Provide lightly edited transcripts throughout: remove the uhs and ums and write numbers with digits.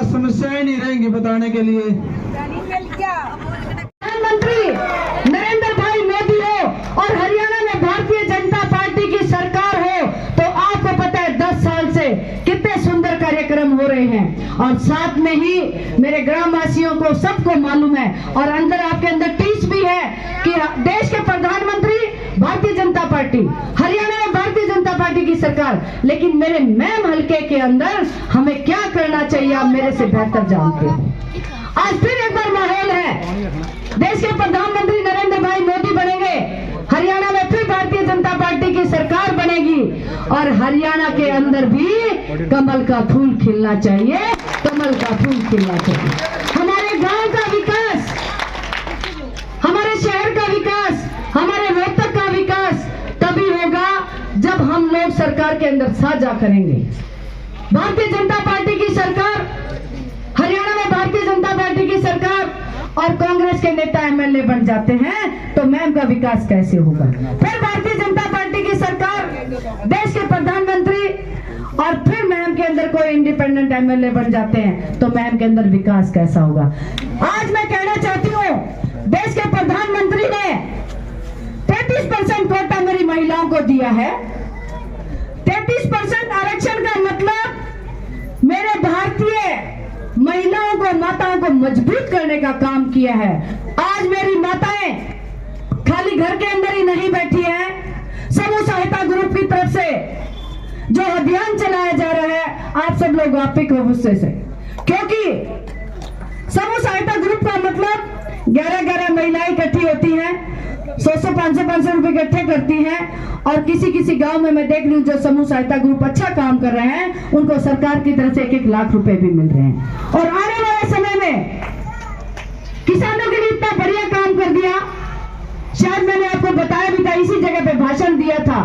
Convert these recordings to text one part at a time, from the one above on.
समस्याएं नहीं रहेंगी बताने के लिए। प्रधानमंत्री नरेंद्र भाई मोदी हो और हरियाणा में भारतीय जनता पार्टी की सरकार हो तो आपको पता है 10 साल से कितने सुंदर कार्यक्रम हो रहे हैं और साथ में ही मेरे ग्रामवासियों को सबको मालूम है और अंदर आपके अंदर टीस भी है कि देश के प्रधानमंत्री भारतीय जनता पार्टी, हरियाणा में भारतीय जनता पार्टी की सरकार, लेकिन मेरे मैम हल्के के अंदर हमें क्या करना चाहिए आप मेरे से बेहतर जानते हो। आज फिर एक बार माहौल है, देश के प्रधानमंत्री नरेंद्र भाई मोदी बनेंगे, हरियाणा में फिर भारतीय जनता पार्टी की सरकार बनेगी और हरियाणा के अंदर भी कमल का फूल खिलना चाहिए, कमल का फूल खिलना चाहिए। हमारे गांव का विकास, हमारे शहर का विकास, हमारे रोहतक का विकास तभी होगा जब हम लोग सरकार के अंदर साझा करेंगे। भारतीय जनता पार्टी की सरकार, हरियाणा में भारतीय जनता पार्टी की सरकार और कांग्रेस के नेता एमएलए बन जाते हैं तो मैम का विकास कैसे होगा। फिर भारतीय जनता पार्टी की सरकार, देश के प्रधानमंत्री और फिर मैम के अंदर कोई इंडिपेंडेंट एमएलए बन जाते हैं तो मैम के अंदर विकास कैसा होगा। आज मैं कहना चाहती हूँ, देश के प्रधानमंत्री ने 33% कोटा मेरी महिलाओं को दिया है। 33% आरक्षण का मतलब मेरे भारतीय महिलाओं को, माताओं को मजबूत करने का काम किया है। आज मेरी माताएं खाली घर के अंदर ही नहीं बैठी हैं, समूह सहायता ग्रुप की तरफ से जो अभियान चलाया जा रहा है आप सब लोग वाकिफ हो उससे से, क्योंकि समूह सहायता ग्रुप का मतलब 11-11 महिलाएं इकट्ठी होती हैं, 100-100, 500-500 रुपए इकट्ठे करती हैं और किसी गांव में मैं देख रही हूँ जो समूह सहायता ग्रुप अच्छा काम कर रहे हैं उनको सरकार की तरफ से 1-1 लाख रुपए भी मिल रहे हैं। और आने वाले समय में किसानों के लिए इतना बढ़िया काम कर दिया, शायद मैंने आपको बताया भी था, इसी जगह पे भाषण दिया था,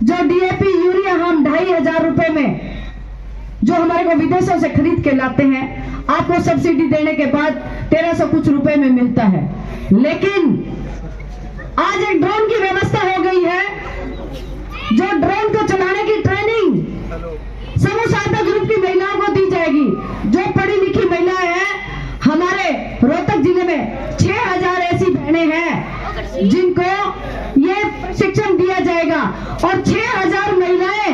जो डीएपी यूरिया हम 2500 रुपए में जो हमारे को विदेशों से खरीद के लाते हैं आपको सब्सिडी देने के बाद 1300 कुछ रुपए में मिलता है। लेकिन आज एक ड्रोन की व्यवस्था हो गई है, जो ड्रोन को चलाने की ट्रेनिंग समूह सहायता ग्रुप की महिलाओं को दी जाएगी। जो पढ़ी लिखी महिलाएं हैं, हमारे रोहतक जिले में 6000 ऐसी बहनें हैं जिनको ये शिक्षण दिया जाएगा और 6000 महिलाएं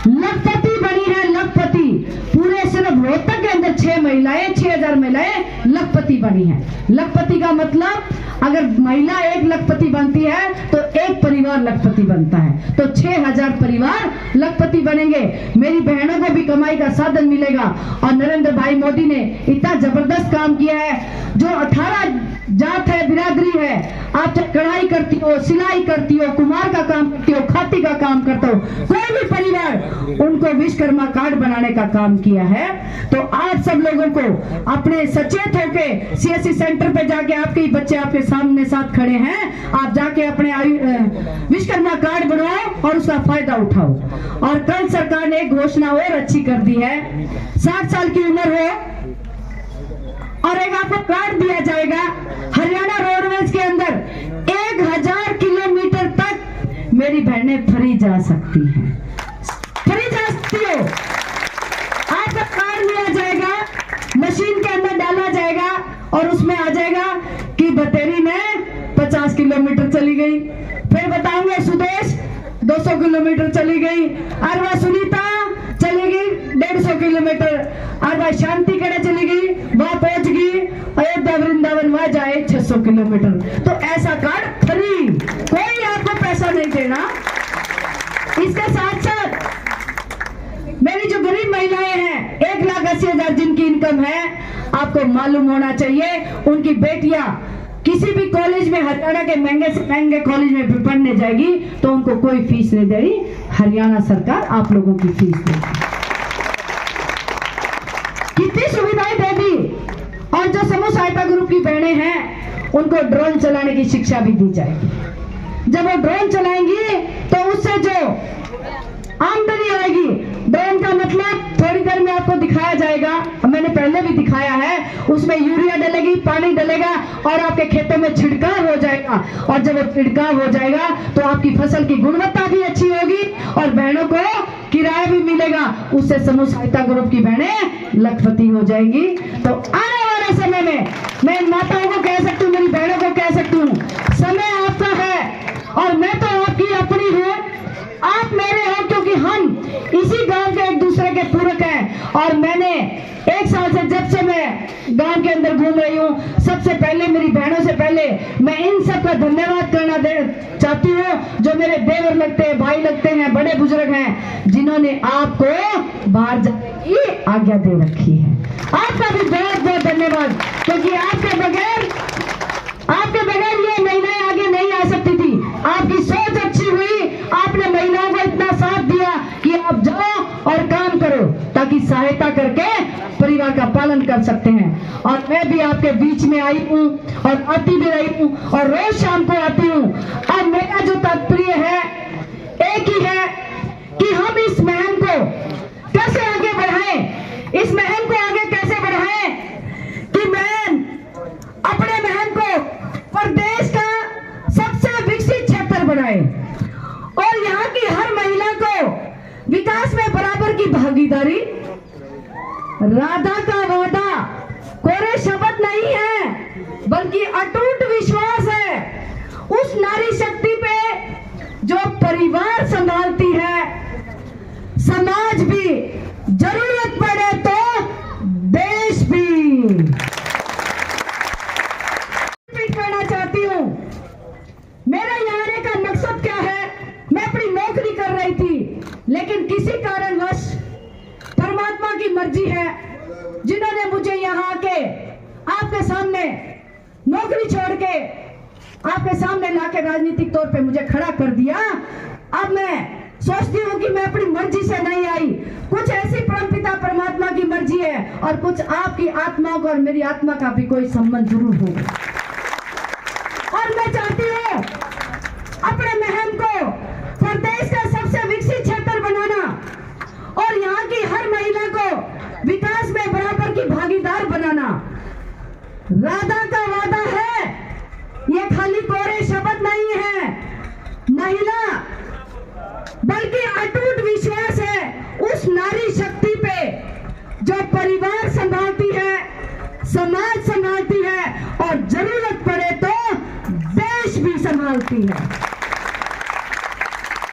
लखपति बनी है। लखपति पूरे सिर्फ रोहतक के अंदर 6000 महिलाएं लखपति बनी है। लखपति का मतलब अगर महिला एक लखपति बनती है तो एक परिवार लखपति बनता है, तो 6000 परिवार लखपति बनेंगे। मेरी बहनों को भी कमाई का साधन मिलेगा और नरेंद्र भाई मोदी ने इतना जबरदस्त काम किया है, जो 18 जात है, बिरादरी है, आप चाहे कढ़ाई करती हो, सिलाई करती हो, कुम्हार का काम करती हो, खाती का काम करते हो, कोई भी परिवार, उनको विश्वकर्मा कार्ड बनाने का काम किया है। तो आज सब लोगों को अपने सचेत होके सीएससी सेंटर पे जाके, आपके ही बच्चे आपके सामने साथ खड़े हैं, आप जाके अपने विश्वकर्मा कार्ड बनवाओ और उसका फायदा उठाओ। और कल सरकार ने एक घोषणा और अच्छी कर दी है, 60 साल की उम्र हो और एक आपको कार्ड दिया जाएगा। हरियाणा रोडवेज के अंदर 1000 किलोमीटर तक मेरी बहनें फ्री जा सकती हैं, फ्री जा सकती हो। आपका कार्ड लिया जाएगा, मशीन के अंदर डाला जाएगा और उसमें आ जाएगा कि बतेरी ने 50 किलोमीटर चली गई, फिर बताऊंगे सुदेश 200 किलोमीटर चली गई, अरवा सुनीता चली गई 150 किलोमीटर, अरवा शांति कड़े चली गई, वहां पहुंच गई, अयोध्या वृंदावन वहां जाए 600 किलोमीटर। तो ऐसा कार्ड फ्री, कोई आपको पैसा नहीं देना। इसके साथ साथ मेरी जो गरीब महिलाएं हैं, 1,80,000 जिनकी इनकम है, आपको मालूम होना चाहिए, उनकी बेटियां किसी भी कॉलेज में, हरियाणा के महंगे से महंगे कॉलेज में पढ़ने जाएगी तो उनको कोई फीस नहीं दे रही, हरियाणा सरकार आप लोगों की फीस देगी। कितनी सुविधाएं दे दी। और जो समूह सहायता ग्रुप की बहनें हैं उनको ड्रोन चलाने की शिक्षा भी दी जाएगी। जब वो ड्रोन चलाएंगी तो उससे जो आमदनी आएगी ड्रोन का मतलब थोड़ी देर में आपको दिखाया जाएगा, मैंने पहले भी दिखाया है। उसमें यूरिया डलेगी, पानी डलेगा और आपके खेतों में छिड़काव हो जाएगा। और जब वो छिड़काव हो जाएगा तो आपकी फसल की गुणवत्ता भी अच्छी होगी और बहनों को किराया भी मिलेगा। उससे समूह सहायता ग्रुप की बहनें लखपति हो जाएंगी। तो आने वाले समय में मैं इन माताओं को कह सकती हूँ, मेरी बहनों को कह सकती हूँ, समय आपका है और मैं तो आपकी अपनी हूँ, आप मेरे हो, क्योंकि हम इसी गांव के एक दूसरे के पूरक हैं। और मैंने 1 साल से जब से मैं गांव के अंदर घूम रही हूँ, सबसे पहले मेरी बहनों से पहले मैं इन सब का धन्यवाद करना चाहती हूँ, जो मेरे देवर लगते हैं, भाई लगते हैं, बड़े बुजुर्ग हैं, जिन्होंने आपको बाहर जाने की आज्ञा दे रखी है। आपका भी बहुत बहुत धन्यवाद, क्योंकि आपके बगैर ये महिलाएं आगे नहीं आ सकती थी। आपकी सोच अच्छी हुई, आपने महिलाओं को इतना साथ दिया कि आप जाओ और काम करो, ताकि सहायता करके परिवार का पालन कर सकते हैं। और मैं भी आपके बीच में आई हूँ और आती भी रही हूँ और रोज शाम को आती हूँ। अब मेरा जो तात्पर्य है एक ही है कि हम इस मुहिम को कैसे आगे बढ़ाएं, इस मुहिम को आगे कैसे बढ़ाएं कि मैं अपने मुहिम को प्रदेश का सबसे विकसित क्षेत्र बनाए और यहाँ की हर महिला को विकास में बराबर की भागीदारी। राधा का वादा कोरे शब्द नहीं है, बल्कि अटूट विश्वास है उस नारी शक्ति पे जो परिवार संभालती है, समाज भी, जरूरत पड़े तो देश भी। कहना चाहती हूँ, मेरा यहाँ आने का मकसद क्या है? मैं अपनी नौकरी कर रही थी, लेकिन किसी कारणवश परमात्मा की मर्जी है, जिन्होंने मुझे यहाँ आके आपके सामने नौकरी छोड़ के आपके सामने लाके राजनीतिक तौर पे मुझे खड़ा कर दिया। अब मैं सोचती हूँ कि मैं अपनी मर्जी से नहीं आई, कुछ ऐसी परमपिता परमात्मा की मर्जी है और कुछ आपकी आत्माओं का और मेरी आत्मा का भी कोई संबंध जरूर होगा। और मैं चाहती हूँ अपने मुहिम को प्रदेश का सबसे विकसित क्षेत्र बनाना और यहाँ की हर महिला को विकास में बराबर की भागीदार बनाना। राधा का वादा है, ये खाली कोरे शब्द नहीं है, महिला बल्कि अटूट विश्वास है उस नारी शक्ति पे जो परिवार संभालती है, समाज संभालती है और जरूरत पड़े तो देश भी संभालती है।